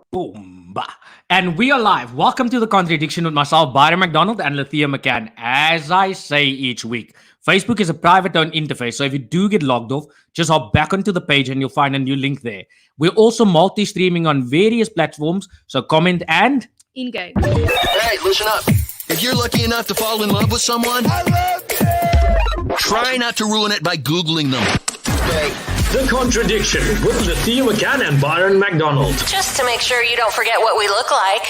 Boom. Bah. And we are live. Welcome to The Contradiction with myself, Byron McDonald and Lethea McCann. As I say each week, Facebook is a private-owned interface, so if you do get logged off, just hop back onto the page and you'll find a new link there. We're also multi-streaming on various platforms, so comment and engage. Hey, listen up. If you're lucky enough to fall in love with someone, I love you. Try not to ruin it by Googling them. Okay. The Contradiction with Lethea McCann and Byron McDonald. Just to make sure you don't forget what we look like.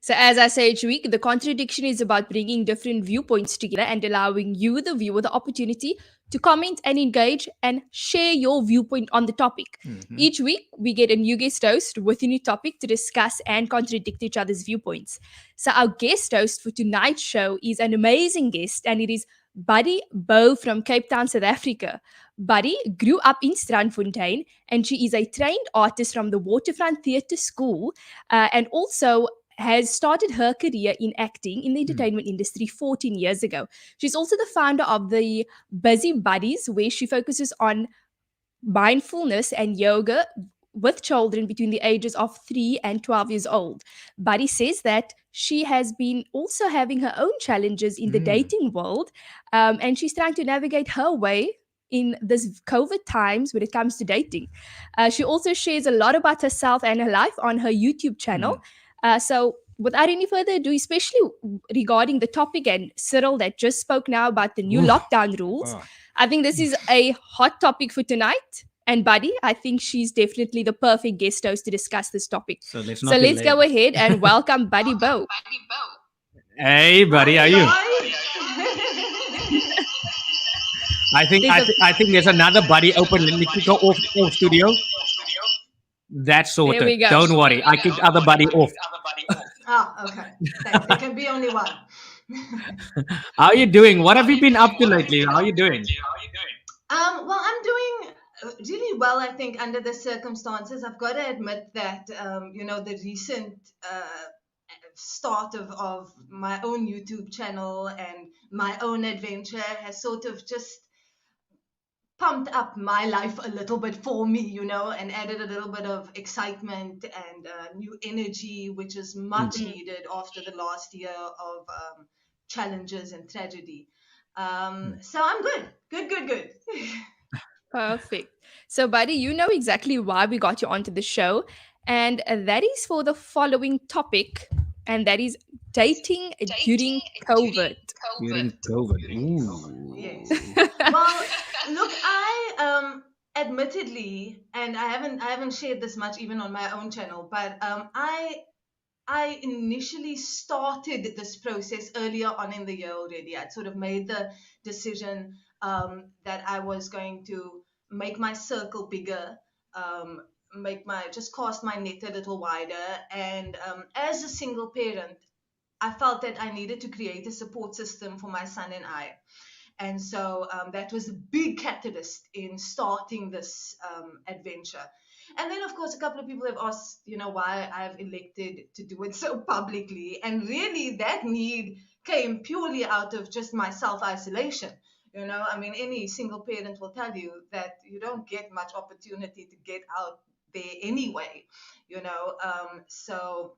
So as I say each week, The Contradiction is about bringing different viewpoints together and allowing you, the viewer, the opportunity to comment and engage and share your viewpoint on the topic. Mm-hmm. Each week, we get a new guest host with a new topic to discuss and contradict each other's viewpoints. So our guest host for tonight's show is an amazing guest, and it is Buddy Bow from Cape Town, South Africa. Buddy grew up in Strandfontein, and she is a trained artist from the Waterfront Theatre School, and also has started her career in acting in the entertainment industry 14 years ago. She's also the founder of the Busy Buddies, where she focuses on mindfulness and yoga with children between the ages of 3 and 12 years old. Buddy says that she has been also having her own challenges in the dating world, and she's trying to navigate her way in this COVID times when it comes to dating. She also shares a lot about herself and her life on her YouTube channel. So without any further ado, especially regarding the topic and Cyril that just spoke now about the new lockdown rules, I think this is a hot topic for tonight. And Buddy, I think she's definitely the perfect guest host to discuss this topic. So let's go ahead and welcome Buddy Bow. Hey, Buddy, how are you? I think there's another Buddy open. Let me kick her off studio. That's sorted. There we go. Don't worry. I kicked other Buddy off. Okay. Thanks. There can be only one. How are you doing? What have you been up to lately? How are you doing? Well, I'm doing really well, I think, under the circumstances. I've got to admit that, the recent start of my own YouTube channel and my own adventure has sort of just pumped up my life a little bit for me, and added a little bit of excitement and new energy, which is much needed after the last year of challenges and tragedy. So I'm good. Good. Perfect. So, buddy, you know exactly why we got you onto the show. And that is for the following topic, and that is dating during COVID. During COVID. Ooh. Yes. Well, look, I admittedly, and I haven't shared this much even on my own channel, but I initially started this process earlier on in the year already. I'd sort of made the decision that I was going to make my circle bigger, just cast my net a little wider. And as a single parent, I felt that I needed to create a support system for my son and I. And so that was a big catalyst in starting this adventure. And then, of course, a couple of people have asked, why I've elected to do it so publicly. And really, that need came purely out of just my self-isolation. Any single parent will tell you that you don't get much opportunity to get out there anyway, So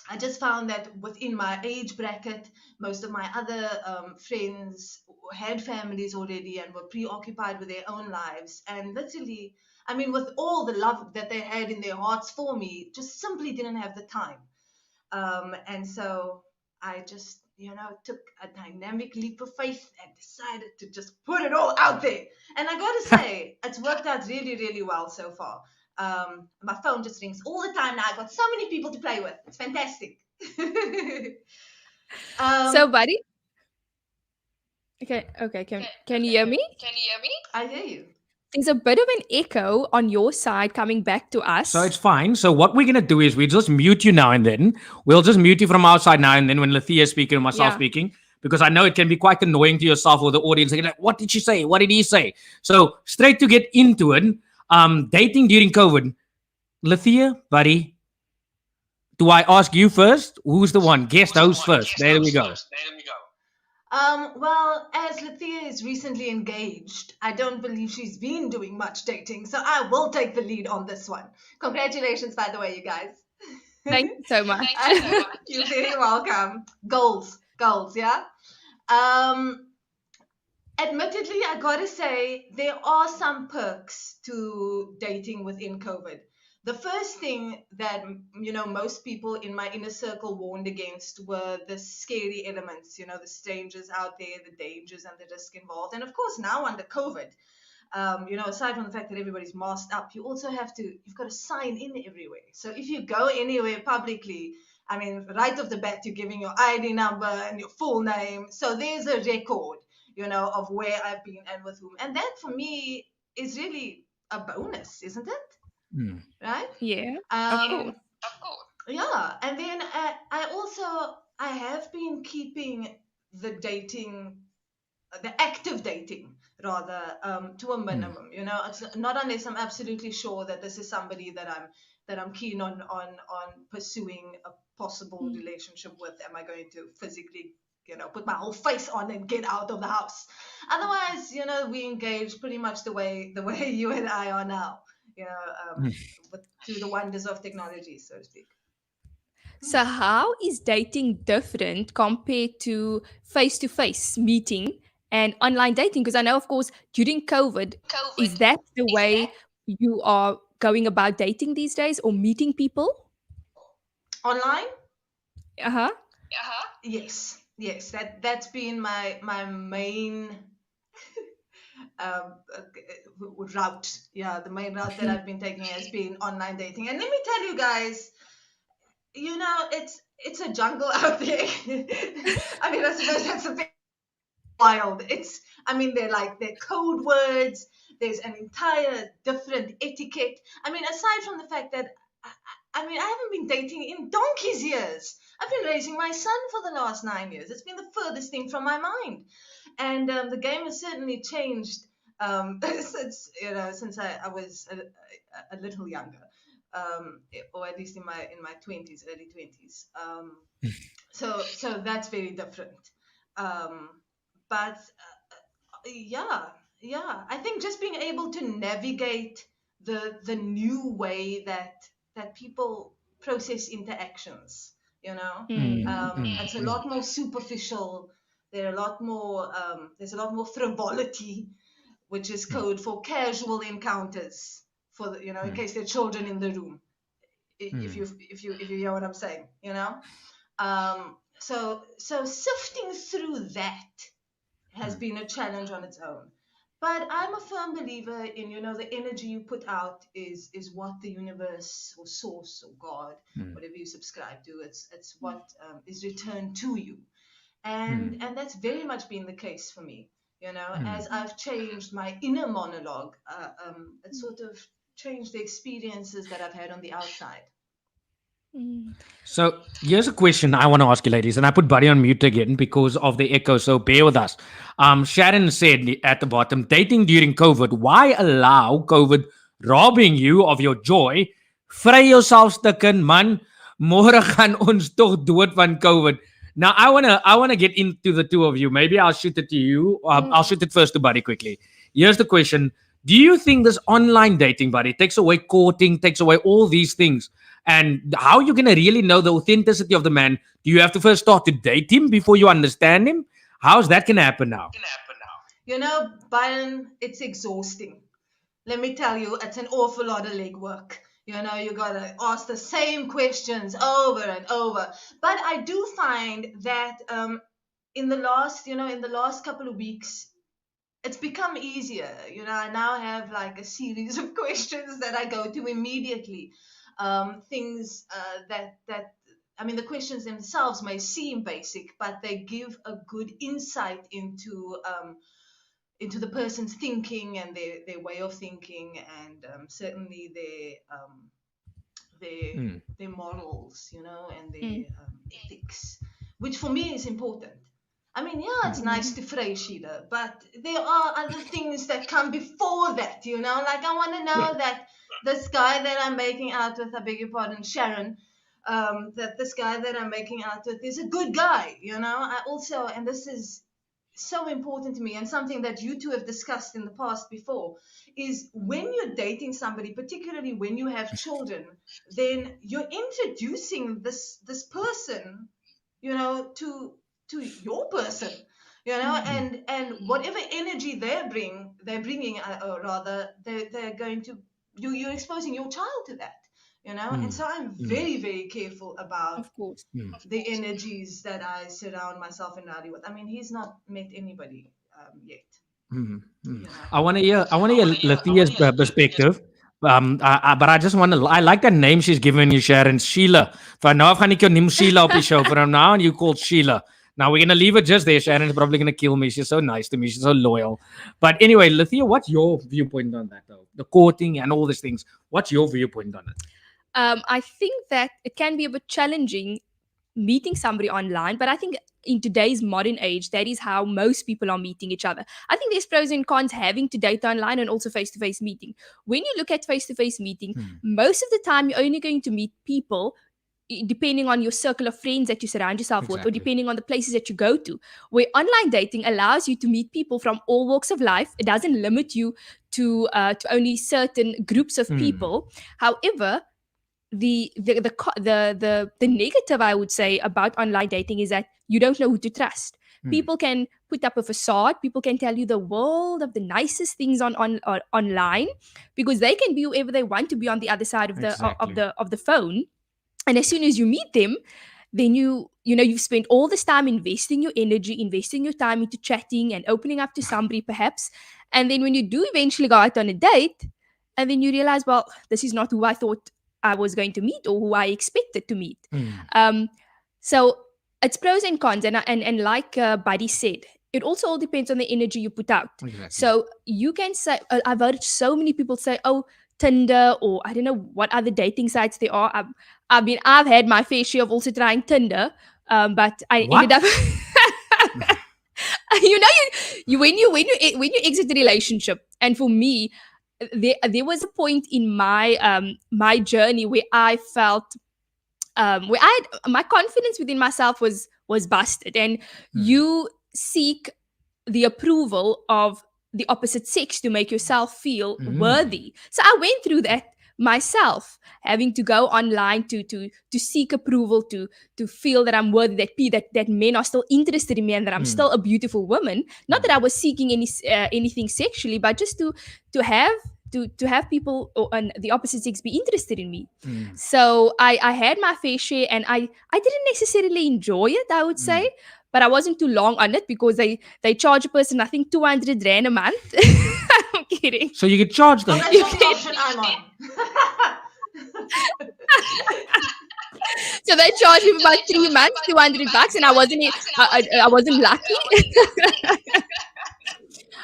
I just found that within my age bracket, most of my other friends had families already and were preoccupied with their own lives. And literally, with all the love that they had in their hearts for me, just simply didn't have the time. And so I just, took a dynamic leap of faith and decided to just put it all out there. And I got to say, it's worked out really, really well so far. My phone just rings all the time now. I've got so many people to play with. It's fantastic. So, buddy. Okay. Can you hear me? I hear you. There's a bit of an echo on your side coming back to us. So it's fine. So what we're gonna do is we just mute you now and then. We'll just mute you from outside now and then when Lathia is speaking and myself speaking, because I know it can be quite annoying to yourself or the audience. They're like, what did she say? What did he say? So straight to get into it. Dating during COVID. Lathia, buddy, do I ask you first? Who's the one? Guest host first. There we go. Well, as Lathia is recently engaged, I don't believe she's been doing much dating, so I will take the lead on this one. Congratulations, by the way, you guys. Thank you so much. You're very welcome. Goals, yeah? Admittedly, I gotta say, there are some perks to dating within COVID. The first thing that, most people in my inner circle warned against were the scary elements, the strangers out there, the dangers and the risk involved. And of course, now under COVID, aside from the fact that everybody's masked up, you've got to sign in everywhere. So if you go anywhere publicly, right off the bat, you're giving your ID number and your full name. So there's a record, of where I've been and with whom. And that for me is really a bonus, isn't it? Right? Yeah. Of course. Yeah. And then I have been keeping the active dating rather, to a minimum. It's not unless I'm absolutely sure that this is somebody that I'm keen on pursuing a possible relationship with. Am I going to physically, put my whole face on and get out of the house? Otherwise, we engage pretty much the way you and I are now. Through the wonders of technology, so to speak. So how is dating different compared to face-to-face meeting and online dating? Because I know, of course, during COVID, is that the way you are going about dating these days or meeting people? Online? Uh-huh. Yes. That's been my main route. Yeah, the main route that I've been taking has been online dating. And let me tell you guys, it's a jungle out there. I suppose that's a bit wild. They're code words. There's an entire different etiquette. Aside from the fact that I haven't been dating in donkey's years. I've been raising my son for the last 9 years. It's been the furthest thing from my mind. And the game has certainly changed since I was a little younger, or at least in my 20s, early 20s. So that's very different. But yeah, yeah, I think just being able to navigate the new way that people process interactions, you know, it's a lot more superficial. There are a lot more there's a lot more frivolity, which is code for casual encounters for the, in case there are children in the room. If you hear what I'm saying, so sifting through that has been a challenge on its own. But I'm a firm believer in, the energy you put out is what the universe or source or God, whatever you subscribe to, it's what is returned to you. And that's very much been the case for me. As I've changed my inner monologue, it sort of changed the experiences that I've had on the outside. So here's a question I want to ask you, ladies, and I put Buddy on mute again because of the echo. So bear with us. Sharon said at the bottom, dating during COVID. Why allow COVID robbing you of your joy? Vry jouself stukken, man. Môre gaan ons tog dood van COVID. Now I wanna get into the two of you. Maybe I'll shoot it to you. I'll shoot it first to Buddy quickly. Here's the question. Do you think this online dating, Buddy, takes away courting, takes away all these things? And how are you going to really know the authenticity of the man? Do you have to first start to date him before you understand him? How's that going to happen now? Byron, it's exhausting. Let me tell you, it's an awful lot of legwork. You got to ask the same questions over and over. But I do find that in the last couple of weeks, it's become easier. I now have like a series of questions that I go to immediately. Things that the questions themselves may seem basic, but they give a good insight into the person's thinking and their way of thinking, and certainly their morals, and their ethics, which for me is important. It's nice to fray, Sheila, but there are other things that come before that, like I want to know that this guy that I'm making out with, I beg your pardon, Sharon, that this guy that I'm making out with is a good guy, I also, and this is so important to me and something that you two have discussed in the past before, is when you're dating somebody, particularly when you have children, then you're introducing this person, to your person, and whatever energy they're bringing, or rather, they're going to, you're exposing your child to that, and so I'm very, very careful about, Of course. the energies that I surround myself and Rowdy with. He's not met anybody yet. I want to hear Lathia's perspective. But I just want to. I like that name she's given you, Sharon. Sheila. Van nou af gaan ek jou neem Sheila op die show. From now on, you called Sheila. Now we're gonna leave it just there. Sharon's probably gonna kill me. She's so nice to me. She's so loyal. But anyway, Lathia, what's your viewpoint on that, though? The courting and all these things. What's your viewpoint on it? I think that it can be a bit challenging meeting somebody online, but I think in today's modern age, that is how most people are meeting each other. I think there's pros and cons having to date online and also face-to-face meeting. When you look at face-to-face meeting, most of the time you're only going to meet people depending on your circle of friends that you surround yourself with, or depending on the places that you go to. Where online dating allows you to meet people from all walks of life. It doesn't limit you to only certain groups of people. However, the negative, I would say, about online dating is that you don't know who to trust. People can put up a facade. People can tell you the world of the nicest things online, because they can be whoever they want to be on the other side of the phone. And as soon as you meet them, then you've spent all this time investing your energy, investing your time into chatting and opening up to somebody perhaps. And then when you do eventually go out on a date, and then you realize, well, this is not who I thought I was going to meet or who I expected to meet. So it's pros and cons. And like Buddy said, it also all depends on the energy you put out. Exactly. So you can say, I've heard so many people say, oh, Tinder, or I don't know what other dating sites there are. I've had my fair share of also trying Tinder, but I ended up. When you exit the relationship, and for me, there was a point in my my journey where I felt my confidence within myself was busted, and you seek the approval of the opposite sex to make yourself feel worthy. So I went through that myself, having to go online to seek approval, to feel that I'm worthy, that men are still interested in me, and that I'm still a beautiful woman. Not that I was seeking anything sexually, but just to have people on the opposite sex be interested in me. So I had my fair share, and I didn't necessarily enjoy it, I would say, but I wasn't too long on it because they charge a person, I think, 200 rand a month. I'm kidding. So you get charged Oh, them. that's not the option I'm on. So they charged me for about 3 months, $200, and I wasn't lucky.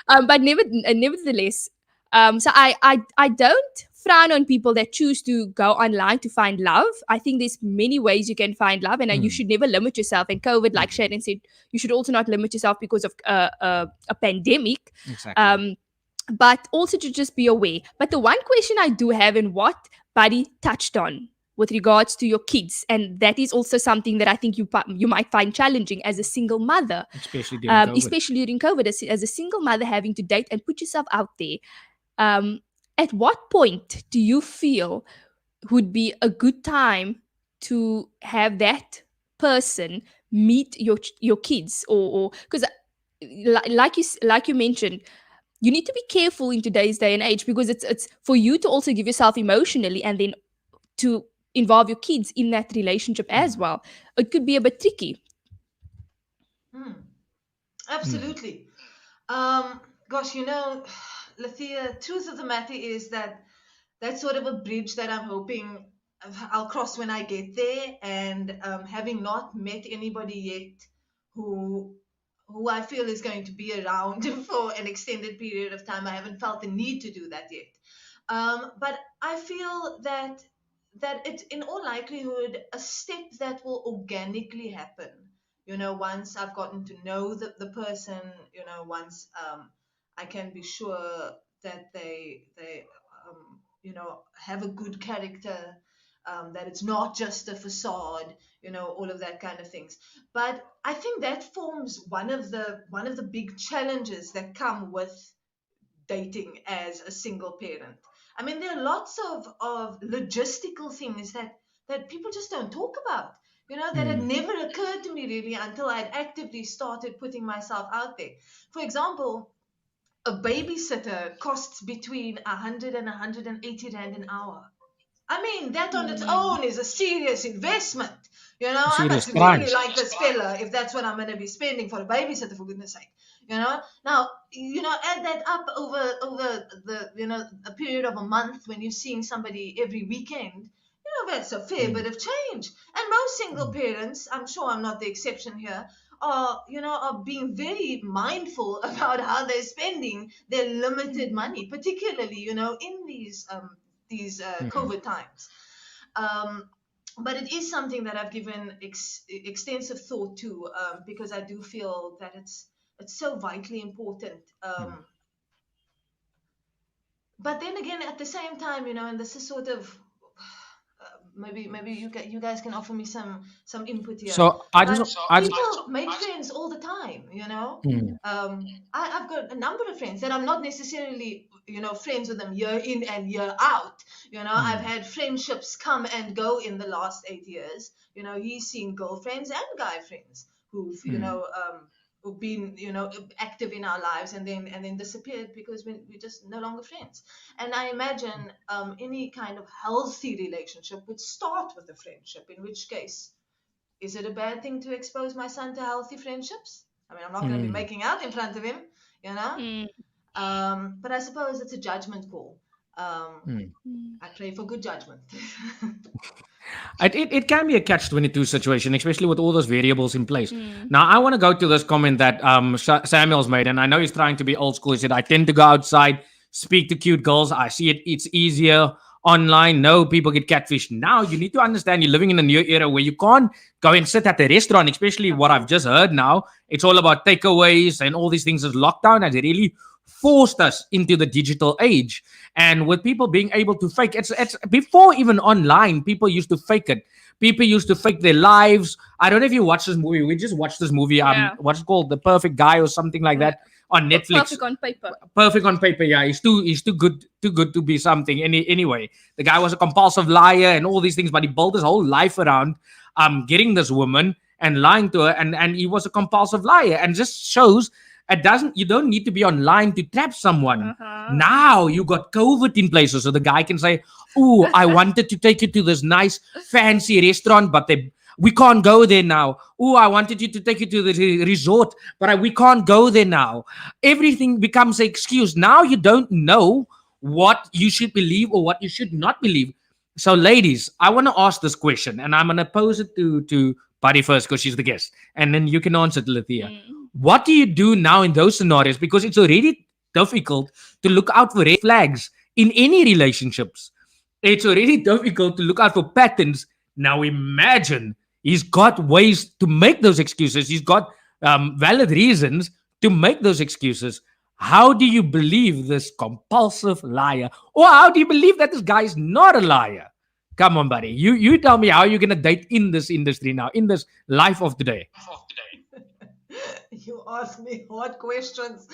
But nevertheless, so I don't frown on people that choose to go online to find love. I think there's many ways you can find love, and you should never limit yourself. And COVID, like Sharon said, you should also not limit yourself because of a pandemic. Exactly. But also to just be aware. But the one question I do have, and what Buddy touched on with regards to your kids, and that is also something that I think you might find challenging as a single mother, Especially during COVID. especially during COVID, as a single mother having to date and put yourself out there. At what point do you feel would be a good time to have that person meet your kids, or because like you mentioned, you need to be careful in today's day and age, because it's for you to also give yourself emotionally, and then to involve your kids in that relationship as well. It could be a bit tricky. Absolutely. Gosh, Lathea, truth of the matter is that that's sort of a bridge that I'm hoping I'll cross when I get there. And having not met anybody yet who I feel is going to be around for an extended period of time, I haven't felt the need to do that yet. But I feel that it's in all likelihood a step that will organically happen. Once I've gotten to know the person, once I can be sure that they have a good character, that it's not just a facade, all of that kind of things. But I think that forms one of the big challenges that come with dating as a single parent. I mean, there are lots of logistical things that people just don't talk about, that had never occurred to me really until I'd actively started putting myself out there. For example, a babysitter costs between 100 and 180 rand an hour. I mean, that on its own is a serious investment. I must really like this fella if that's what I'm going to be spending for a babysitter, for goodness sake. Now, add that up over the a period of a month when you're seeing somebody every weekend. That's a fair bit of change. And most single parents, I'm sure I'm not the exception here, are being very mindful about how they're spending their limited money, particularly, in these COVID times. But it is something that I've given extensive thought to, because I do feel that it's so vitally important. But then again, at the same time, and this is sort of maybe you guys can offer me some input here. So people make friends all the time, I've got a number of friends that I'm not necessarily friends with them year in and year out. I've had friendships come and go in the last 8 years. He's seen girlfriends and guy friends who've who've been active in our lives and then disappeared because we're just no longer friends. And I imagine any kind of healthy relationship would start with a friendship, in which case, is it a bad thing to expose my son to healthy friendships? I mean, I'm not going to be making out in front of him, but I suppose it's a judgment call. I pray for good judgment. It can be a catch-22 situation, especially with all those variables in place. Now, I want to go to this comment that Samuel's made, and I know he's trying to be old school. He said, I tend to go outside, speak to cute girls. I see it's easier online. No, people get catfished. Now, you need to understand you're living in a new era where you can't go and sit at a restaurant, especially what I've just heard now. It's all about takeaways and all these things. As lockdown has really forced us into the digital age, and with people being able to fake it's before even online, people used to fake it. People used to fake their lives. I don't know if you watch this movie. We just watched this movie, what's it called, The Perfect Guy or something like that, on Netflix. Perfect on paper. Perfect on paper. Yeah, he's too good to be something. Anyway, the guy was a compulsive liar and all these things, but he built his whole life around getting this woman and lying to her, and he was a compulsive liar, and just shows you don't need to be online to trap someone. Now you got COVID in places, so the guy can say, "Oh, I wanted to take you to this nice fancy restaurant, but we can't go there now. Oh, I wanted you to take you to the resort, but we can't go there now." Everything becomes an excuse. Now you don't know what you should believe or what you should not believe. So, ladies, I want to ask this question, and I'm going to pose it to Buddy first because she's the guest, and then you can answer to Lethea. What do you do now in those scenarios? Because it's already difficult to look out for red flags in any relationships. It's already difficult to look out for patterns. Now imagine he's got ways to make those excuses. He's got valid reasons to make those excuses. How do you believe this compulsive liar? Or how do you believe that this guy is not a liar? Come on, buddy. You tell me how you're going to date in this industry now, in this life of today. You ask me hard questions.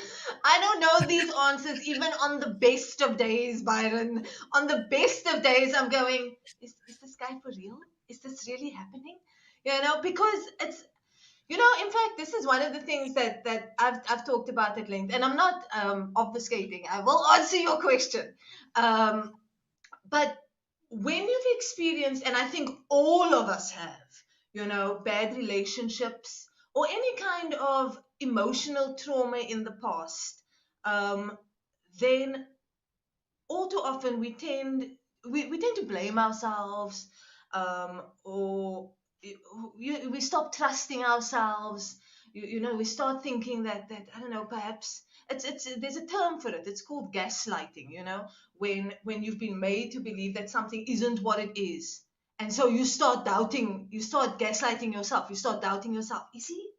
I don't know these answers even on the best of days, Byron. On the best of days, I'm going, is this guy for real? Is this really happening? Because it's, in fact, this is one of the things that I've talked about at length, and I'm not obfuscating. I will answer your question. But when you've experienced, and I think all of us have, bad relationships, or any kind of emotional trauma in the past, then all too often we tend to blame ourselves, or we stop trusting ourselves. We start thinking that I don't know, perhaps there's a term for it. It's called gaslighting. When you've been made to believe that something isn't what it is. And so you start doubting, you start gaslighting yourself. You start doubting yourself. Is he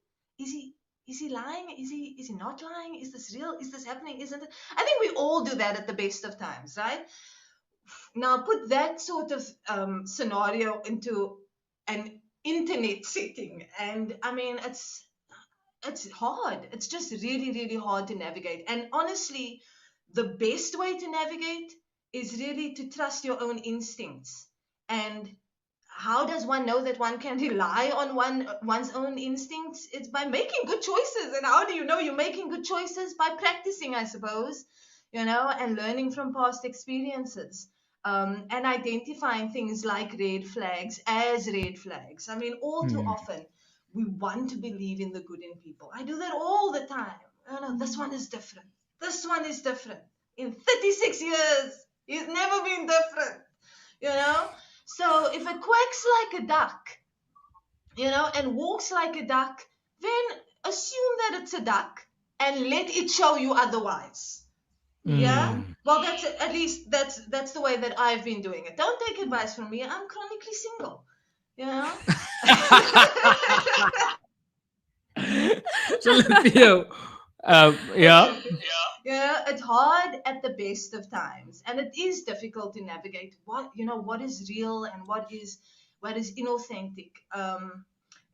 lying? Is he not lying? Is this real? Is this happening? Isn't it? I think we all do that at the best of times, right? Now put that sort of scenario into an internet setting, and I mean it's hard. It's just really, really hard to navigate. And honestly, the best way to navigate is really to trust your own instincts. And how does one know that one can rely on one's own instincts? It's by making good choices. And how do you know you're making good choices? By practicing, I suppose, and learning from past experiences, and identifying things like red flags as red flags. I mean, all too often, we want to believe in the good in people. I do that all the time. This one is different. This one is different. In 36 years, he's never been different, So if it quacks like a duck, and walks like a duck, then assume that it's a duck and let it show you otherwise. Yeah? Well, at least that's the way that I've been doing it. Don't take advice from me. I'm chronically single. So, Theo, yeah. It's hard at the best of times, and it is difficult to navigate what is real and what is inauthentic.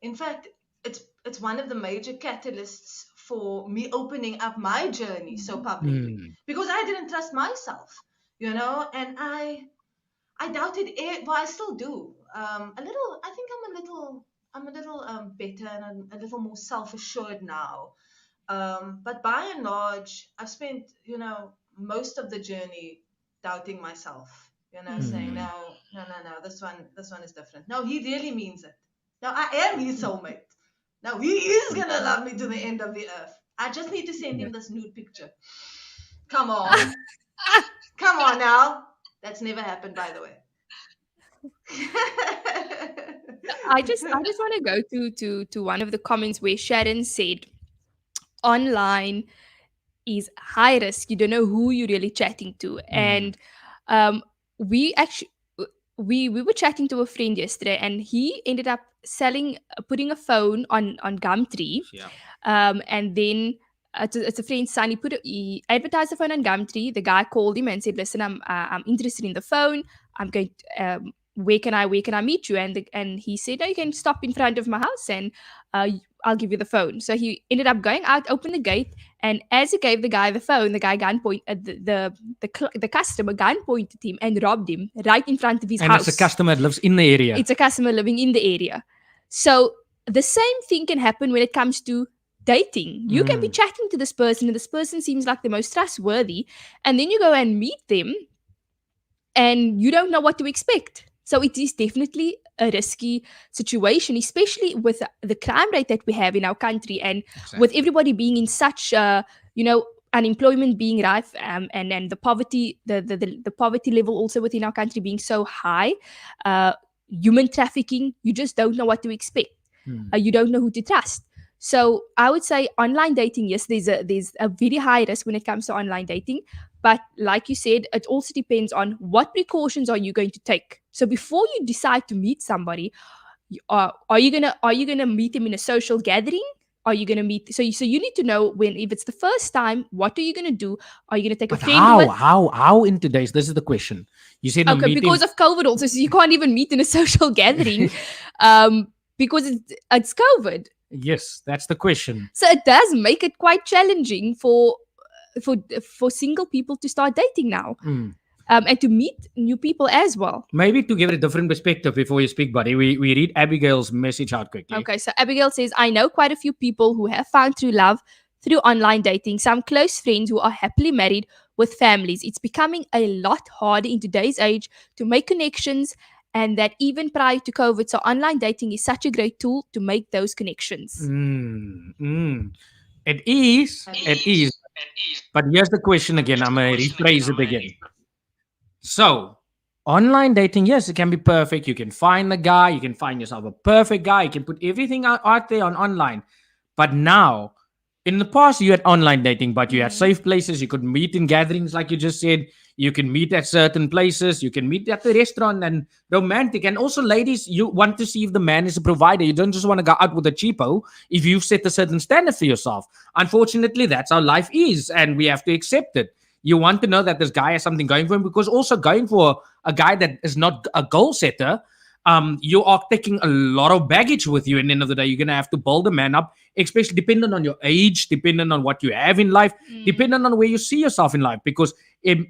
In fact, it's one of the major catalysts for me opening up my journey so publicly, because I didn't trust myself, and I doubted it. Well, I still do. A little. I think I'm a little better and a little more self-assured now. But by and large, I've spent, most of the journey doubting myself, saying, no, this one is different. No, he really means it. No, I am his soulmate. No, he is going to love me to the end of the earth. I just need to send him this nude picture. Come on. Come on now. That's never happened, by the way. I just want to go to one of the comments where Sharon said, online is high risk. You don't know who you're really chatting to. And we were chatting to a friend yesterday, and he ended up putting a phone on Gumtree. And then it's a friend's son. He advertised the phone on Gumtree. The guy called him and said, "Listen, I'm interested in the phone. I'm going where can I meet you?" And he said, "No, you can stop in front of my house and I'll give you the phone." So he ended up going out, opened the gate, And as he gave the guy the phone, the guy the customer gunpointed him and robbed him right in front of his And house. it's a customer that lives in the area. It's a customer living in the area. So the same thing can happen when it comes to dating. You can be chatting to this person and this person seems like the most trustworthy, and then you go and meet them and you don't know what to expect. So it is definitely a risky situation, especially with the crime rate that we have in our country, and with everybody being in such unemployment being rife, and the poverty, the poverty level also within our country being so high, human trafficking, you just don't know what to expect. You don't know who to trust. So I would say online dating, yes, there's a very high risk when it comes to online dating. But like you said, it also depends on what precautions are you going to take. So before you decide to meet somebody, are you gonna meet them in a social gathering? Are you gonna meet? So you need to know if it's the first time, what are you gonna do? Are you gonna take But a friend with? how in today's, this is the question. You said Okay, because of COVID also, so you can't even meet in a social gathering, because it's COVID. Yes, that's the question. So it does make it quite challenging for single people to start dating now, and to meet new people as well. Maybe to give it a different perspective before you speak, buddy, we read Abigail's message out quickly. Okay, so Abigail says, I know quite a few people who have found true love through online dating, some close friends who are happily married with families. It's becoming a lot harder in today's age to make connections, and that even prior to COVID. So online dating is such a great tool to make those connections. It is. But here's the question again. I'm going to rephrase it again. So, online dating, yes, it can be perfect. You can find a guy, you can find yourself a perfect guy, you can put everything out there on online. But now, in the past, you had online dating, but you had safe places. You could meet in gatherings, like you just said. You can meet at certain places. You can meet at the restaurant and romantic. And also, ladies, you want to see if the man is a provider. You don't just want to go out with a cheapo if you've set a certain standard for yourself. Unfortunately, that's how life is, and we have to accept it. You want to know that this guy has something going for him, because also going for a guy that is not a goal setter, you are taking a lot of baggage with you. At the end of the day, you're going to have to build a man up, especially depending on your age, depending on what you have in life, depending on where you see yourself in life. Because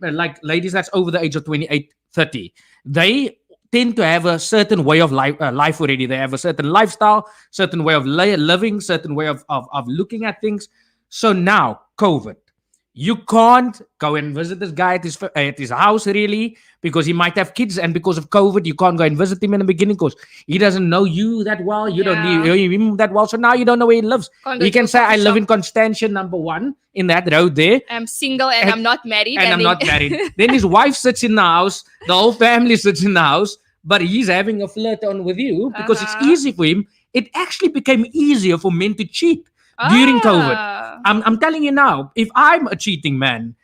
like ladies that's over the age of 28, 30, they tend to have a certain way of life already. They have a certain lifestyle, certain way of living, certain way of looking at things. So now, COVID. You can't go and visit this guy at his house, really, because he might have kids. And because of COVID, you can't go and visit him in the beginning because he doesn't know you that well. You don't know him that well. So now you don't know where he lives. You can say, I live in Constantia, number 1, in that road there. I'm single and I'm not married. And I'm not married. Then his wife sits in the house. The whole family sits in the house. But he's having a flirt on with you because it's easy for him. It actually became easier for men to cheat during COVID. I'm telling you now, if I'm a cheating man,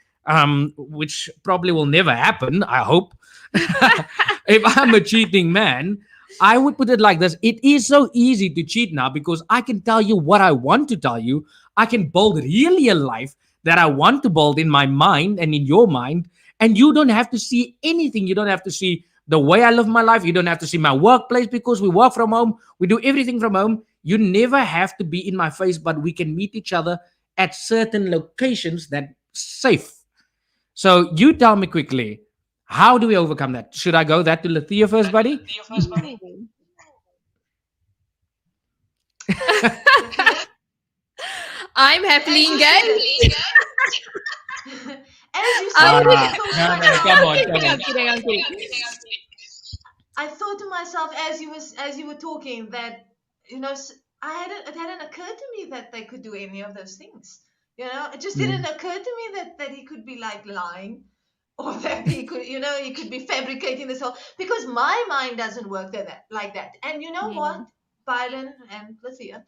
which probably will never happen, I hope. If I'm a cheating man, I would put it like this. It is so easy to cheat now because I can tell you what I want to tell you. I can build really a life that I want to build in my mind and in your mind. And you don't have to see anything. You don't have to see the way I live my life. You don't have to see my workplace because we work from home. We do everything from home. You never have to be in my face, but we can meet each other at certain locations that safe. So you tell me quickly, how do we overcome that? Should I go that to Lathia first, buddy? I'm happily engaged. As you I'm said, kidding. I thought to myself as you were talking that, you know, it hadn't occurred to me that they could do any of those things. You know, it just didn't occur to me that he could be like lying, or that he could, you know, he could be fabricating this whole, because my mind doesn't work like that. And you know what, Byron and Lathia,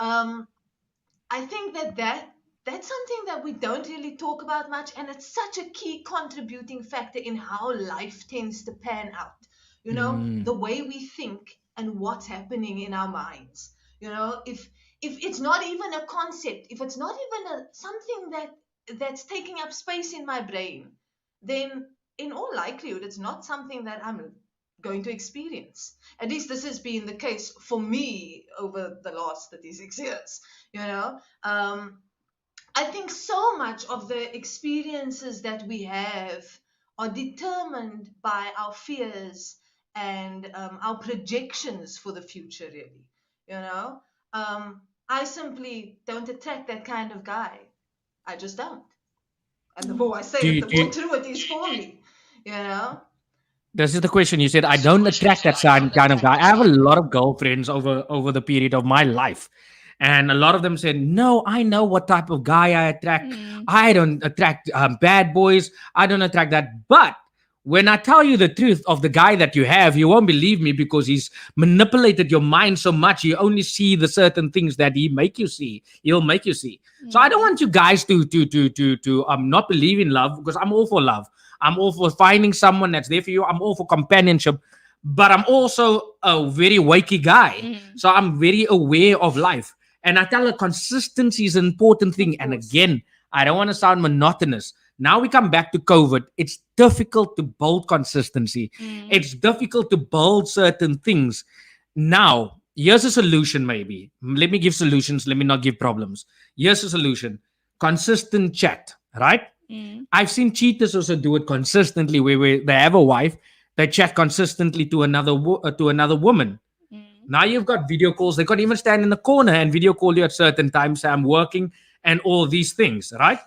I think that's something that we don't really talk about much, and it's such a key contributing factor in how life tends to pan out. You know, the way we think and what's happening in our minds. You know, if it's not even a concept, if it's not even something that's taking up space in my brain, then in all likelihood, it's not something that I'm going to experience. At least this has been the case for me over the last 36 years, you know. I think so much of the experiences that we have are determined by our fears and our projections for the future, really. You know, I simply don't attract that kind of guy. I just don't. And the more I say Do it, you, the do more you- true it is for me. You know? this is the question. You said I don't attract that kind of guy. I have a lot of girlfriends over the period of my life, and a lot of them said, "No, I know what type of guy I attract. Mm. I don't attract bad boys. I don't attract that." But when I tell you the truth of the guy that you have, you won't believe me because he's manipulated your mind so much. You only see the certain things that he make you see. He'll make you see. So I don't want you guys to not believe in love, because I'm all for love. I'm all for finding someone that's there for you. I'm all for companionship, but I'm also a very wakey guy. Mm. So I'm very aware of life. And I tell her consistency is an important thing. And again, I don't want to sound monotonous. Now we come back to COVID. It's difficult to build consistency. Mm. It's difficult to build certain things. Now, here's a solution, maybe. Let me give solutions. Let me not give problems. Here's a solution: consistent chat, right? Mm. I've seen cheaters also do it consistently, where they have a wife, they chat consistently to another woman. Mm. Now you've got video calls. They can't even stand in the corner and video call you at certain times. Say, I'm working and all these things, right?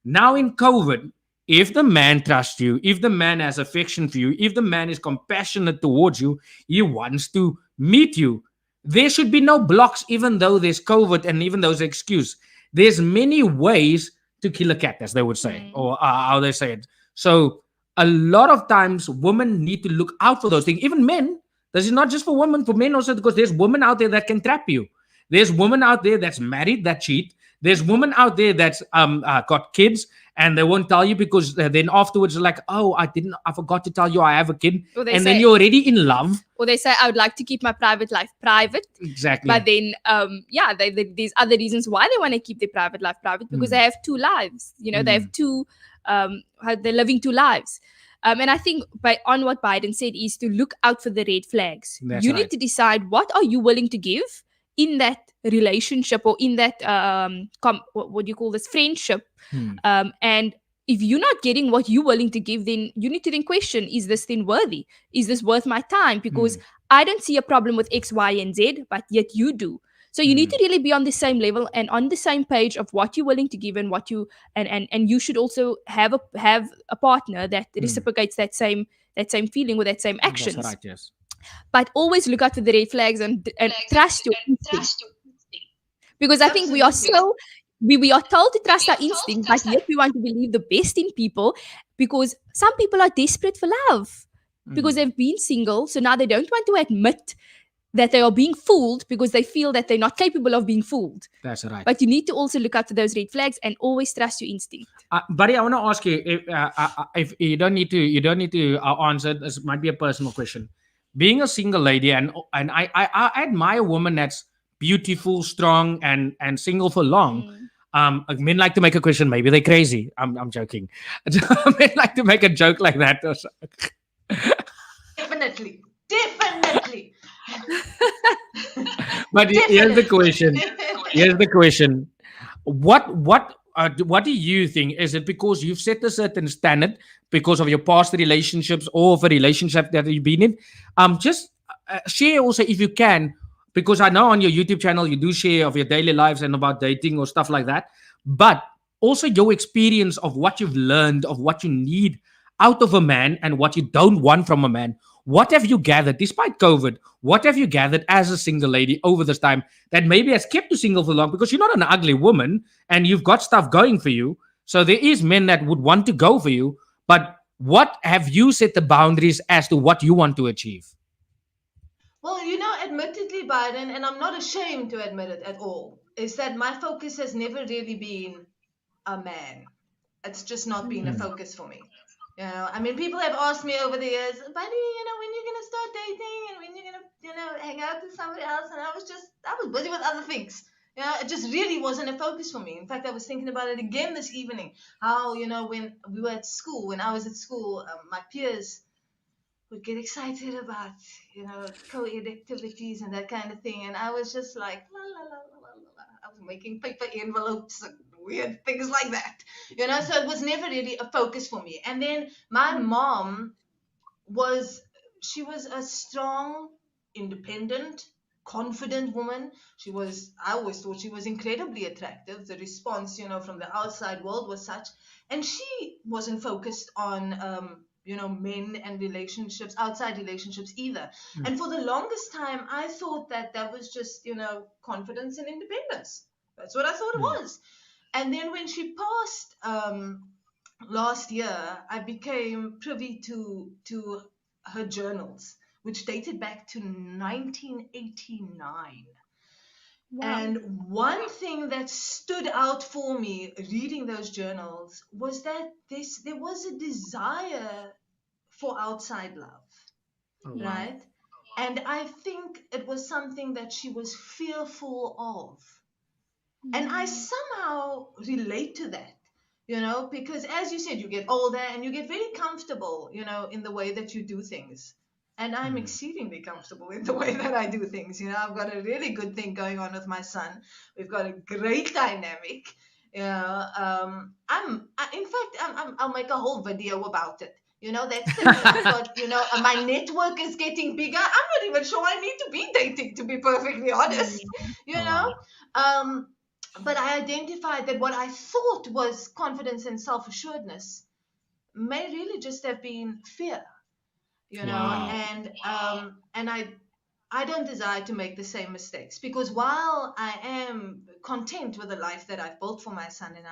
Now in COVID, if the man trusts you, if the man has affection for you, if the man is compassionate towards you, he wants to meet you. There should be no blocks, even though there's COVID and even though there's excuse. There's many ways to kill a cat, as they would say, or how they say it. So a lot of times women need to look out for those things. Even men. This is not just for women, for men also, because there's women out there that can trap you. There's women out there that's married that cheat. There's women out there that's got kids and they won't tell you, because then afterwards they're like, "Oh, I forgot to tell you I have a kid," Or they and say, then you're already in love. or they say, I would like to keep my private life private. Exactly. But then, there's other reasons why they want to keep their private life private, because they have two lives. You know, they have two, they're living two lives. And I think on what Biden said is to look out for the red flags. That's You right. need to decide, what are you willing to give in that relationship, or in that, what do you call this, friendship? And if you're not getting what you're willing to give, then you need to then question, is this thing worthy? Is this worth my time? Because I don't see a problem with X, Y, and Z, but yet you do. So you need to really be on the same level and on the same page of what you're willing to give, and what you and you should also have a partner that reciprocates that same feeling or that same actions. That's right. Yes. But always look out for the red flags and trust your instinct. Because I think we are so we are told to trust our instinct, but yet we want to believe the best in people, because some people are desperate for love because they've been single, so now they don't want to admit that they are being fooled, because they feel that they're not capable of being fooled. That's right. But you need to also look out for those red flags and always trust your instinct. Buddy, I want to ask you, if you don't need to answer. This might be a personal question. Being a single lady, and I admire a woman that's beautiful, strong, and single for long. Men like to make a question. Maybe they're crazy. I'm joking. Men like to make a joke like that. Definitely. But here's the question. Here's the question. What do you think? Is it because you've set a certain standard because of your past relationships or of a relationship that you've been in? Just share also if you can, because I know on your YouTube channel you do share of your daily lives and about dating or stuff like that. But also your experience of what you've learned, of what you need out of a man and what you don't want from a man. What have you gathered, despite COVID? What have you gathered as a single lady over this time that maybe has kept you single for long? Because you're not an ugly woman and you've got stuff going for you. So there is men that would want to go for you. But what have you set the boundaries as to what you want to achieve? Well, admittedly, Biden, and I'm not ashamed to admit it at all, is that my focus has never really been a man. It's just not been a focus for me. People have asked me over the years, Buddy, when you're gonna start dating and when you're gonna, hang out with somebody else, and I was busy with other things. It just really wasn't a focus for me. In fact, I was thinking about it again this evening. How, when we were at school, when I was at school, my peers would get excited about, co-ed activities and that kind of thing, and I was just like, la la la la la la. I was making paper envelopes and weird things like that. So it was never really a focus for me. And then my mom she was a strong, independent, confident woman. I always thought she was incredibly attractive. The response, from the outside world was such. And she wasn't focused on, men and relationships, outside relationships either. And for the longest time, I thought that was just, confidence and independence. That's what I thought it was. And then when she passed last year, I became privy to her journals, which dated back to 1989. Wow. And one thing that stood out for me reading those journals was that there was a desire for outside love, right? And I think it was something that she was fearful of. And I somehow relate to that, because as you said, you get older and you get very comfortable, in the way that you do things. And I'm exceedingly comfortable in the way that I do things. I've got a really good thing going on with my son. We've got a great dynamic. I'll make a whole video about it. That's the I've got, my network is getting bigger. I'm not even sure I need to be dating, to be perfectly honest. But I identified that what I thought was confidence and self-assuredness may really just have been fear, and I don't desire to make the same mistakes, because while I am content with the life that I've built for my son and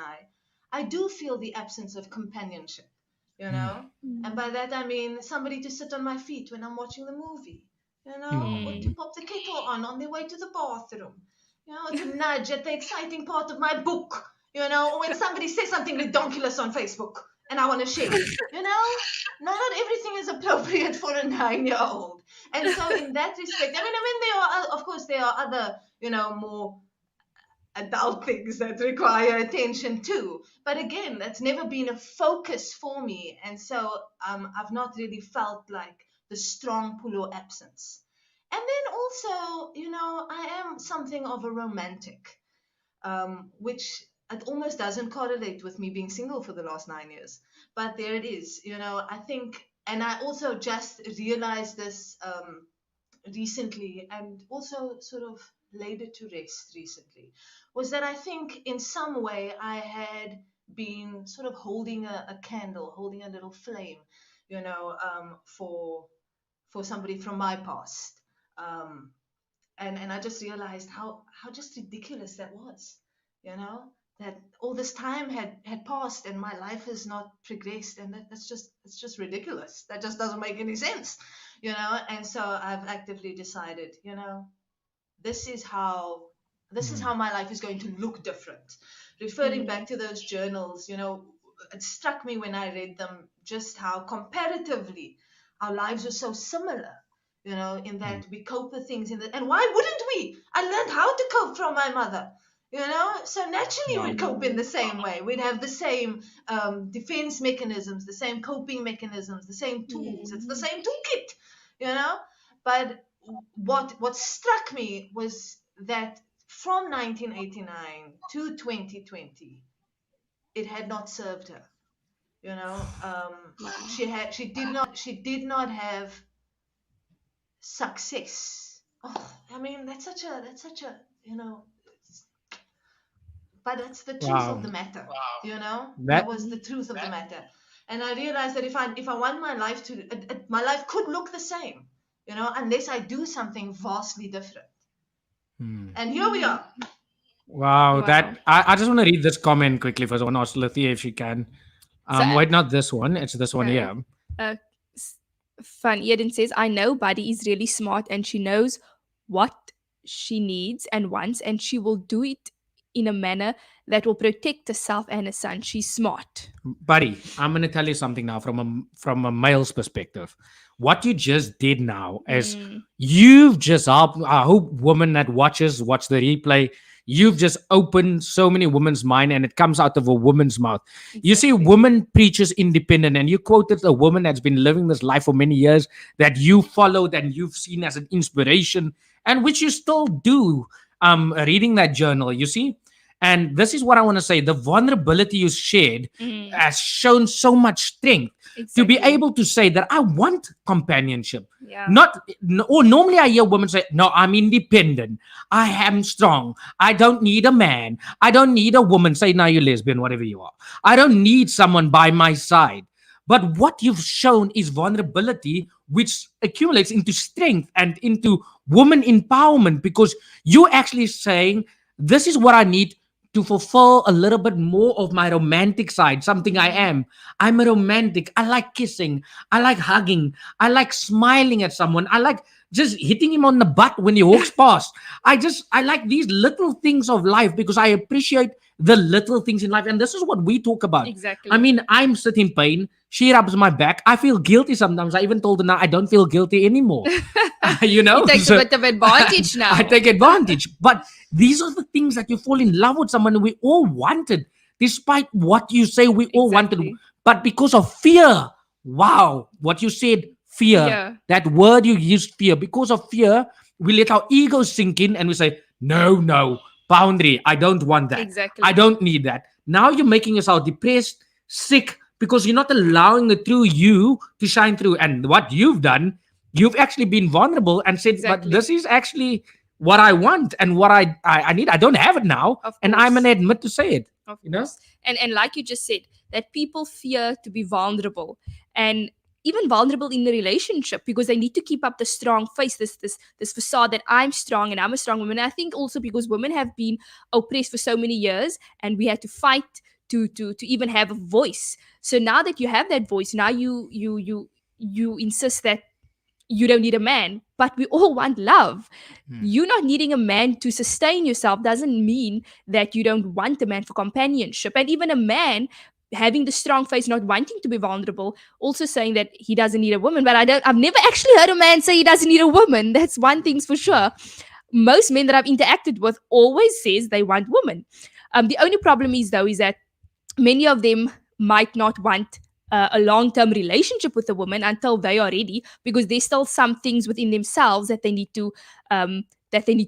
I do feel the absence of companionship, and by that I mean somebody to sit on my feet when I'm watching the movie, or to pop the kettle on their way to the bathroom. To nudge at the exciting part of my book, or when somebody says something ridiculous on Facebook and I want to share, not everything is appropriate for a 9-year-old. And so in that respect, there are other, more adult things that require attention too. But again, that's never been a focus for me. And so I've not really felt like the strong pull or absence. And then also, I am something of a romantic, which it almost doesn't correlate with me being single for the last 9 years. But there it is, I think, and I also just realized this recently, and also sort of laid it to rest recently, was that I think in some way I had been sort of holding a candle, holding a little flame, for somebody from my past. And I just realized how just ridiculous that was, that all this time had passed and my life has not progressed, and it's just ridiculous. That just doesn't make any sense, and so I've actively decided, this is how my life is going to look different. Referring back to those journals, it struck me when I read them just how comparatively our lives are so similar. In that we cope with things and why wouldn't we? I learned how to cope from my mother, so naturally we'd cope in the same way. We'd have the same defense mechanisms, the same coping mechanisms, the same tools. It's the same toolkit, but what struck me was that from 1989 to 2020, it had not served her. She did not have success. That's such a but that's the truth of the matter. That was the truth of the matter. And I realized that if I want my life my life could look the same, unless I do something vastly different. And here we are. Wow. That I just want to read this comment quickly first. I want to ask Lithia if she can. Wait, not this one. It's this one here. Fun Eden says, I know Buddy is really smart and she knows what she needs and wants, and she will do it in a manner that will protect herself and her son. She's smart. Buddy, I'm going to tell you something now from a male's perspective. What you just did now is you've just helped. I hope woman that watch the replay, you've just opened so many women's mind, and it comes out of a woman's mouth. Exactly. You see, woman preaches independent, and you quoted a woman that's been living this life for many years that you followed and you've seen as an inspiration, and which you still do. Reading that journal, you see. And this is what I want to say. The vulnerability you shared has shown so much strength to be Exactly. able to say that I want companionship. Yeah. Or normally I hear women say, no, I'm independent. I am strong. I don't need a man. I don't need a woman. Say, now you're lesbian, whatever you are. I don't need someone by my side. But what you've shown is vulnerability, which accumulates into strength and into woman empowerment, because you're actually saying, this is what I need to fulfill a little bit more of my romantic side, something I am. I'm a romantic. I like kissing. I like hugging. I like smiling at someone. I like just hitting him on the butt when he walks past. I like these little things of life because I appreciate the little things in life. And this is what we talk about. Exactly. I mean, I'm sitting in pain. She rubs my back. I feel guilty sometimes. I even told her now I don't feel guilty anymore. You know? He takes So- a bit of advantage now. I take advantage. But these are the things that you fall in love with someone we all wanted, despite what you say we all wanted. Exactly. But because of fear, wow, what you said, fear, Yeah. that word you used, fear. Because of fear, we let our ego sink in and we say, no, boundary. I don't want that. Exactly. I don't need that. Now you're making yourself depressed, sick, because you're not allowing the true you to shine through. And what you've done, you've actually been vulnerable and said, Exactly. but this is actually what I want and what I need. I don't have it now. Of And I'm course. going to admit to say it. Of You know? course. And like you just said, that people fear to be vulnerable, and even vulnerable in the relationship, because they need to keep up the strong face, this facade that I'm strong and I'm a strong woman. And I think also because women have been oppressed for so many years, and we had to fight to even have a voice. So now that you have that voice, now you insist that you don't need a man, but we all want love. You not needing a man to sustain yourself doesn't mean that you don't want a man for companionship. And even a man having the strong face, not wanting to be vulnerable, also saying that he doesn't need a woman. But I've never actually heard a man say he doesn't need a woman. That's one thing's for sure. Most men that I've interacted with always says they want women. The only problem is that many of them might not want a long-term relationship with a woman until they are ready, because there's still some things within themselves that they need to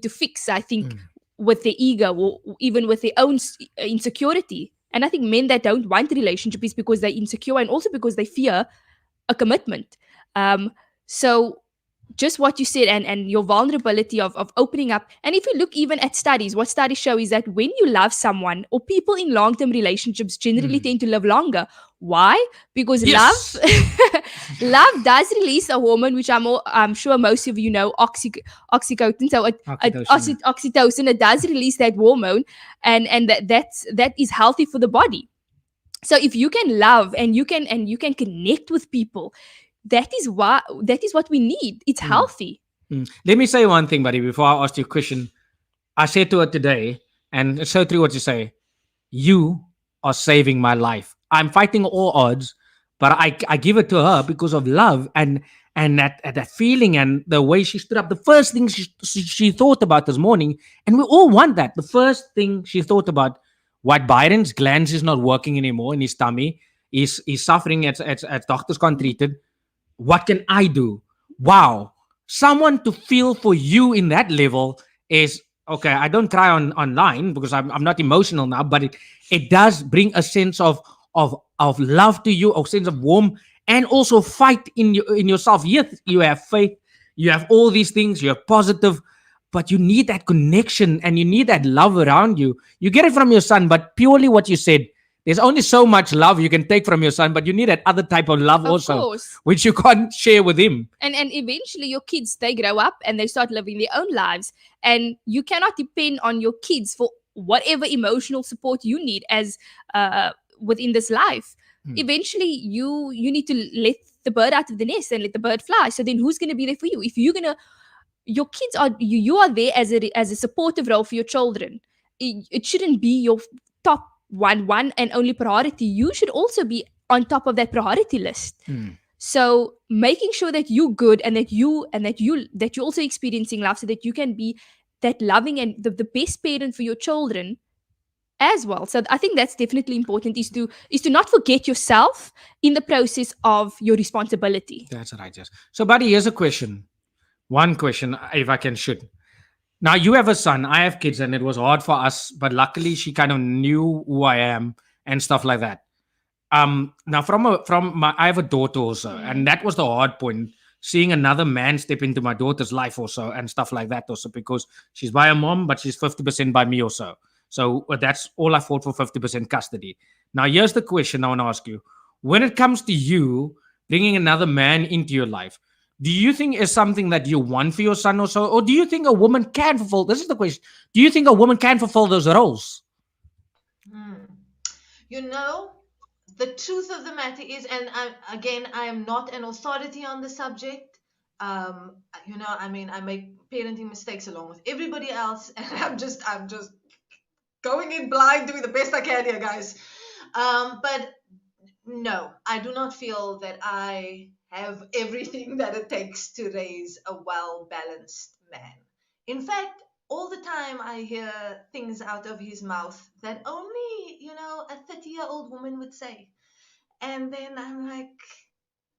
fix. I think with their ego, or even with their own insecurity. And I think men that don't want a relationship is because they're insecure, and also because they fear a commitment. So just what you said, and your vulnerability of opening up. And if you look even at studies, what studies show is that when you love someone, or people in long-term relationships generally tend to live longer. Why? Because Yes. love does release a hormone, which I'm sure most of you know, oxytocin. So oxytocin, it does release that hormone, and that is healthy for the body. So if you can love and you can connect with people, that is what we need. It's healthy. Let me say one thing, buddy, before I ask you a question. I said to her today, and it's so true what you say. You are saving my life. I'm fighting all odds, but I give it to her because of love and that feeling and the way she stood up. The first thing she thought about this morning, and we all want that. The first thing she thought about, what Byron's glands is not working anymore in his tummy. He's suffering as doctors can't treat it. What can I do? Wow. Someone to feel for you in that level is okay. I don't cry online because I'm not emotional now, but it does bring a sense of love to you, a sense of warmth, and also fight in yourself. Yes, you have faith, you have all these things, you're positive, but you need that connection and you need that love around you. You get it from your son, but purely what you said, there's only so much love you can take from your son, but you need that other type of love Of also, course. which you can't share with him. And eventually your kids, they grow up and they start living their own lives, and you cannot depend on your kids for whatever emotional support you need as within this life. Eventually you need to let the bird out of the nest and let the bird fly. So then who's going to be there for you? If your kids are, you are there as a supportive role for your children. It shouldn't be your top one and only priority. You should also be on top of that priority list. So making sure that you're good and that you're also experiencing love, so that you can be that loving and the best parent for your children as well. So I think that's definitely important, is to not forget yourself in the process of your responsibility. That's right, yes. So, buddy, here's a question. One question, if I can shoot. Now you have a son. I have kids, and it was hard for us, but luckily she kind of knew who I am and stuff like that. Now I have a daughter also, and that was the hard point. Seeing another man step into my daughter's life also and stuff like that also, because she's by her mom, but she's 50% by me also. So that's all I fought for, 50% custody. Now here's the question I want to ask you: when it comes to you bringing another man into your life, do you think is something that you want for your son also, or do you think a woman can fulfill? This is the question: do you think a woman can fulfill those roles? Hmm. You know, the truth of the matter is, and I am not an authority on the subject. I mean, I make parenting mistakes along with everybody else, and I'm just going in blind, doing the best I can here, guys. But no, I do not feel that I have everything that it takes to raise a well balanced man. In fact, all the time I hear things out of his mouth that only, a 30-year-old woman would say. And then I'm like,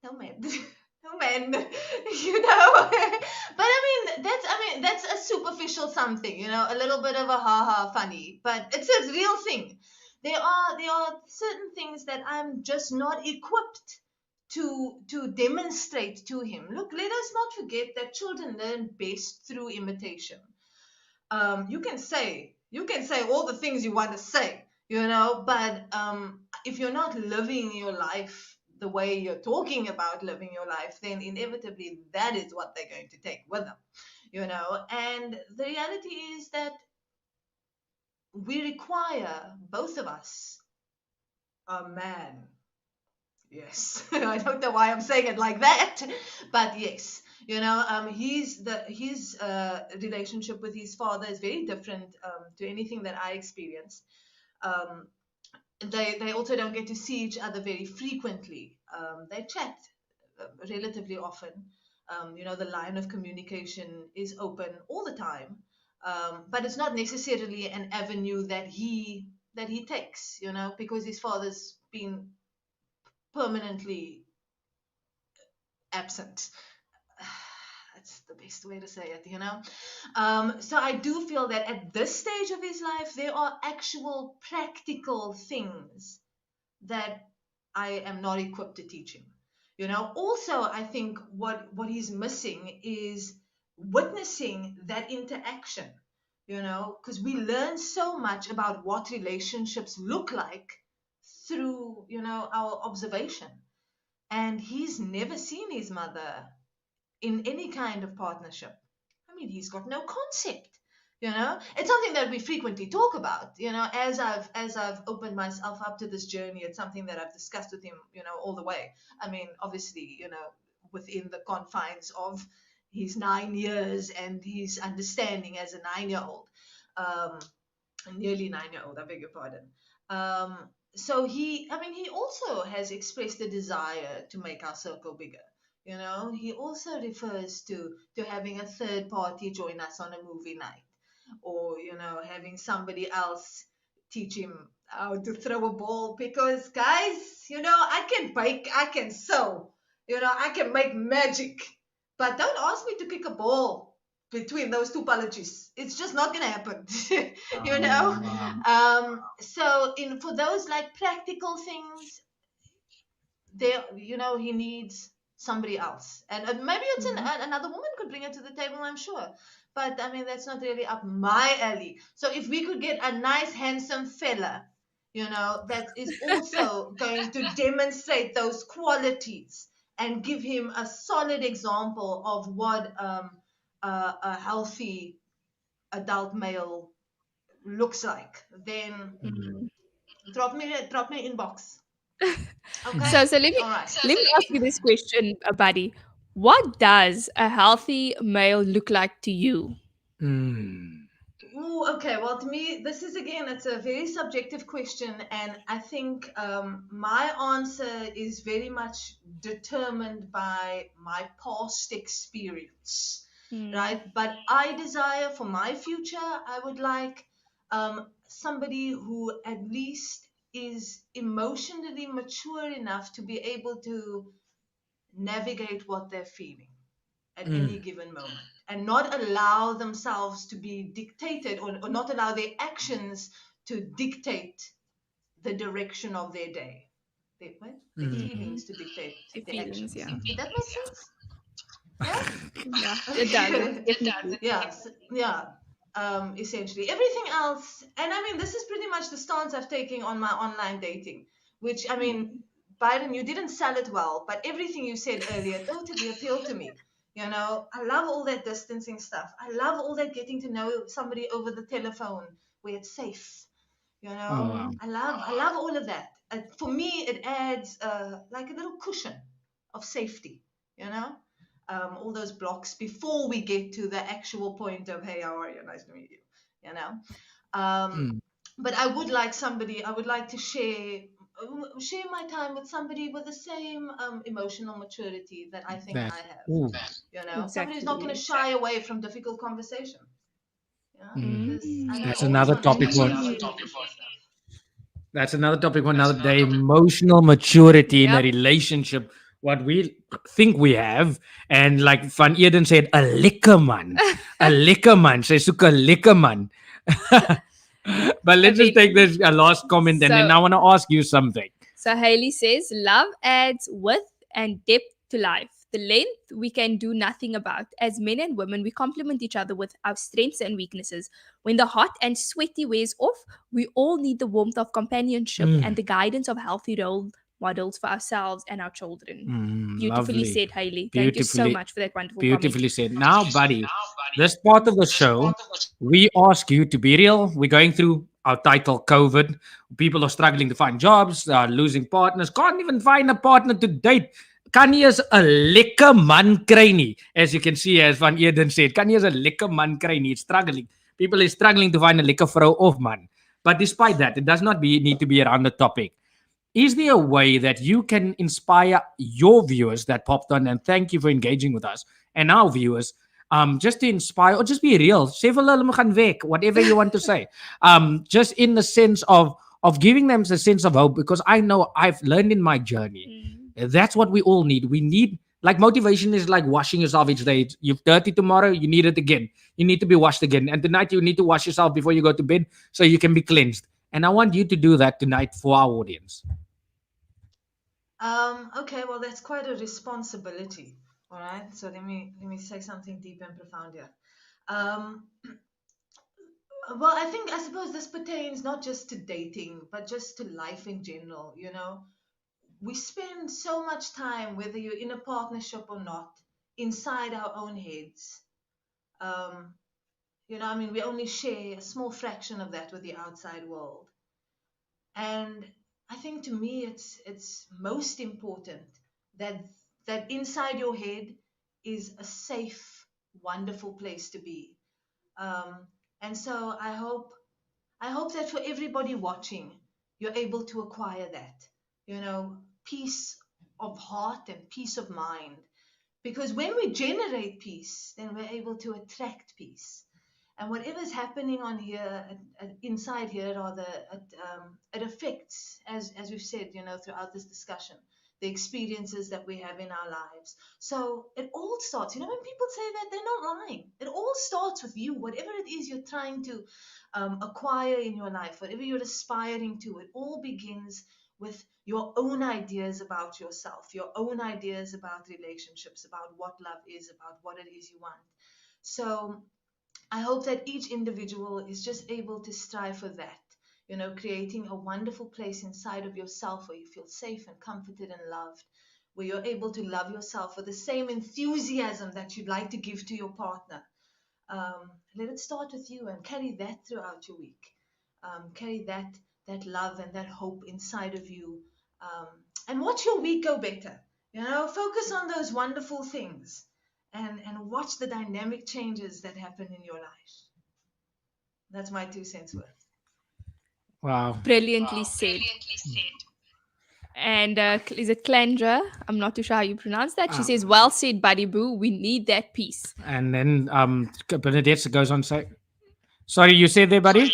no, man. No, man. But that's a superficial something, a little bit of a ha-ha funny, but it's a real thing. There are certain things that I'm just not equipped to demonstrate to him. Look, let us not forget that children learn best through imitation. You can say all the things you want to say, but if you're not living your life the way you're talking about living your life, then inevitably that is what they're going to take with them, and the reality is that we require, both of us, a man. Yes. I don't know why I'm saying it like that, but yes, his relationship with his father is very different to anything that I experienced. Um, they also don't get to see each other very frequently. They chat relatively often. The line of communication is open all the time, but it's not necessarily an avenue that he takes. Because his father's been permanently absent. That's the best way to say it. So I do feel that at this stage of his life, there are actual practical things that I am not equipped to teach him. Also, I think what he's missing is witnessing that interaction. Because we learn so much about what relationships look like through our observation, and he's never seen his mother in any kind of partnership. I mean, he's got no concept. It's something that we frequently talk about. As I've opened myself up to this journey, it's something that I've discussed with him, all the way. I mean, obviously, within the confines of his 9 years and his understanding as a 9-year-old, nearly 9-year-old, I beg your pardon. So he also has expressed a desire to make our circle bigger. He also refers to having a third party join us on a movie night, or having somebody else teach him how to throw a ball, because guys, I can bake, I can sew, I can make magic, but don't ask me to kick a ball between those two apologies. It's just not gonna happen. you know so in for those like practical things, there he needs somebody else, and maybe it's another woman could bring it to the table, I'm sure, but I mean, that's not really up my alley. So if we could get a nice handsome fella, that is also going to demonstrate those qualities and give him a solid example of what a healthy adult male looks like, then drop me inbox. Okay. So let me All right. let me ask you this question, buddy. What does a healthy male look like to you? Ooh, okay. Well, to me, this is again, it's a very subjective question, and I think my answer is very much determined by my past experience, right? But I desire for my future, I would like somebody who at least is emotionally mature enough to be able to navigate what they're feeling. at any given moment, and not allow themselves to be dictated, or not allow their actions to dictate the direction of their day. Their feelings to dictate Their their feelings, actions. yeah. Did that make sense? Yeah. Yeah, it does. Definitely. Yes. Yeah. Essentially, everything else, and I mean, this is pretty much the stance I've taken on my online dating. Which, I mean, Byron, you didn't sell it well, but everything you said earlier totally appealed to me. You know, I love all that distancing stuff. I love all that getting to know somebody over the telephone where it's safe. You know, Oh, wow. I love all of that. For me, it adds like a little cushion of safety. You know, all those blocks before we get to the actual point of, hey, how are you? Nice to meet you. You know, but I would like to share my time with somebody with the same emotional maturity that I think That. I have. Ooh. You know, somebody who's Exactly. not going to shy away from difficult conversation. You know, because I That's always another wanna topic share for- my feelings and stuff. That's another topic for another day. Emotional maturity in a Yep. relationship. What we think we have. And like Van Eden said, a liquor man. A liquor man. Say, suka liquor man. But let's just take this last comment and then So- I want to ask you something. So Haley says, love adds width and depth to life. The length we can do nothing about. As men and women, we complement each other with our strengths and weaknesses. When the hot and sweaty wears off, we all need the warmth of companionship and the guidance of healthy role models for ourselves and our children. Beautifully Lovely. said, Haley. Thank you so Beautifully- much for that wonderful Beautifully comment. said. Now, buddy, this part of the show, we ask you to be real. We're going through our title, COVID. People are struggling to find jobs, losing partners, can't even find a partner to date. Kan nie eens 'n lekker man kry nie. As you can see, as Van Eden said, kan nie eens 'n lekker man kry nie. It's struggling. People are struggling to find a lekker vrou of man. But despite that, it does not need to be around the topic. Is there a way that you can inspire your viewers that popped on, and thank you for engaging with us and our viewers, just to inspire or just be real? Sê vir hulle gaan weg, whatever you want to say. Just in the sense of giving them a sense of hope, because I know I've learned in my journey. That's what we all need. We need, like, motivation is like washing yourself each day. You're dirty tomorrow, you need it again. You need to be washed again. And tonight you need to wash yourself before you go to bed so you can be cleansed. And I want you to do that tonight for our audience. Okay, well, that's quite a responsibility. All right, so let me say something deep and profound here. Well, I suppose this pertains not just to dating, but just to life in general. You know, we spend so much time, whether you're in a partnership or not, inside our own heads. You know, I mean, we only share a small fraction of that with the outside world. And I think, to me, it's most important that inside your head is a safe, wonderful place to be. And so I hope that for everybody watching, you're able to acquire that, you know, peace of heart and peace of mind. Because when we generate peace, then we're able to attract peace. And whatever's happening on here, inside here, rather, it affects, as we've said, you know, throughout this discussion, the experiences that we have in our lives. So it all starts, you know, when people say that, they're not lying. It all starts with you. Whatever it is you're trying to acquire in your life, whatever you're aspiring to, it all begins with your own ideas about yourself, your own ideas about relationships, about what love is, about what it is you want. So I hope that each individual is just able to strive for that, you know, creating a wonderful place inside of yourself where you feel safe and comforted and loved, where you're able to love yourself with the same enthusiasm that you'd like to give to your partner. Let it start with you and carry that throughout your week. Carry that love and that hope inside of you, and watch your week go better. You know, focus on those wonderful things. And watch the dynamic changes that happen in your life. That's my 2 cents worth. Wow. Brilliantly said. And is it Clandra? I'm not too sure how you pronounce that. She says, well said, buddy boo. We need that peace. And then Bernadette goes on to say, sorry, you said there, buddy?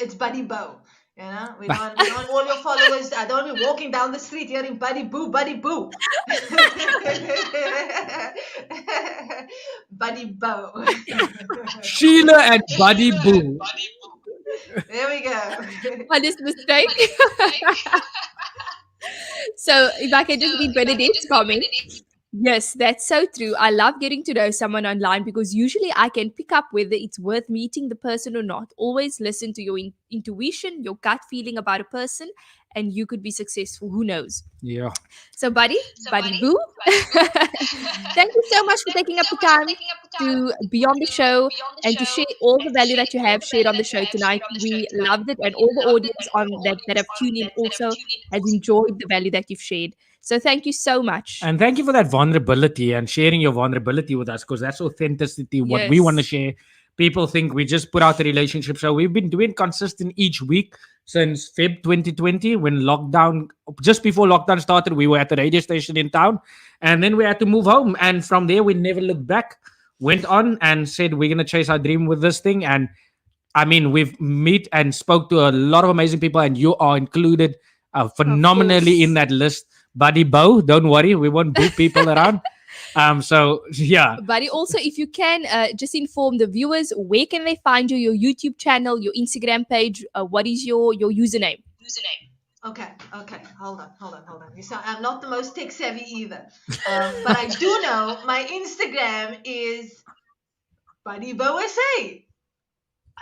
It's Buddy Bo. You know, we don't want all your followers. I don't want you walking down the street hearing buddy boo, buddy boo. Buddy bow. Sheila and Buddy Boo. There we go. Honest mistake. So if I can just read Benedict's comment. Yes, that's so true. I love getting to know someone online because usually I can pick up whether it's worth meeting the person or not. Always listen to your intuition, your gut feeling about a person, and you could be successful. Who knows? Yeah. So, buddy boo, thank you so much for taking up the time to be on the show and to share all the value that you have shared on the show tonight. We loved it, and all the audience on that have tuned in also has enjoyed the value that you've shared. So thank you so much. And thank you for that vulnerability and sharing your vulnerability with us, because that's authenticity, what we want to share. People think we just put out the relationship show. We've been doing consistent each week since Feb 2020, when just before lockdown started, we were at the radio station in town, and then we had to move home. And from there, we never looked back, went on and said, we're going to chase our dream with this thing. And I mean, we've met and spoke to a lot of amazing people, and you are included phenomenally in that list. Buddy Bo, don't worry, we won't boo people around. So yeah. Buddy, also, if you can just inform the viewers, where can they find you? Your YouTube channel, your Instagram page. What is your username? Okay. Hold on. I'm not the most tech savvy either, but I do know my Instagram is Buddy Bo SA.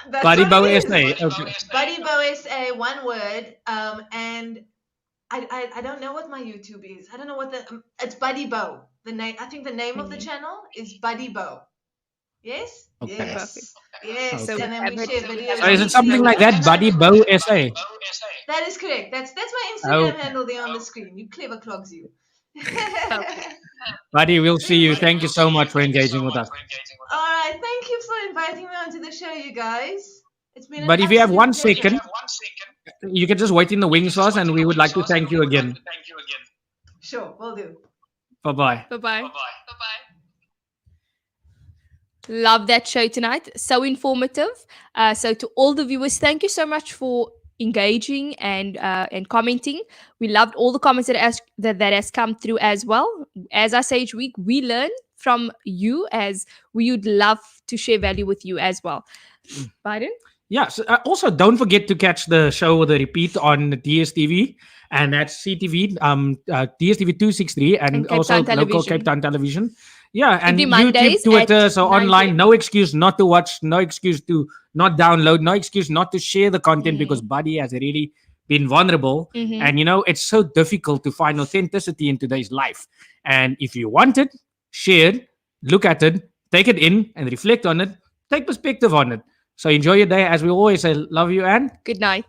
That's Buddy what Bo it is. SA. Okay. Buddy Bo SA, one word. And I don't know what my YouTube is. I don't know what it's Buddy Bo. The name. I think the name of the channel is Buddy Bo. Yes. Okay. Yes. Yes. Okay. And then we share videos. So is it something like that, Buddy Bo SA? That is correct. That's my Instagram handle there on the screen. You clever clogs, you. Buddy, we'll see you. Thank you so much for engaging with us. All right. Thank you for inviting me onto the show, you guys. It's been. But if you have 1 second, you can just wait in the wing sauce, and we would like to thank you again. Sure, will do. Bye-bye. Bye-bye. Love that show tonight. So informative. So to all the viewers, thank you so much for engaging and commenting. We loved all the comments that has come through as well. As I say each week, we learn from you, as we would love to share value with you as well. Biden? Yeah. So, also, don't forget to catch the show, the repeat on DSTV, and that's CTV, DSTV 263, and Cape also Town local Television. Cape Town Television. Yeah, and Every YouTube, Mondays Twitter, at so 9 online. PM. No excuse not to watch, no excuse to not download, no excuse not to share the content, because Buddy has really been vulnerable. And it's so difficult to find authenticity in today's life. And if you want it, share it, look at it, take it in and reflect on it, take perspective on it. So enjoy your day. As we always say, love you and Good night.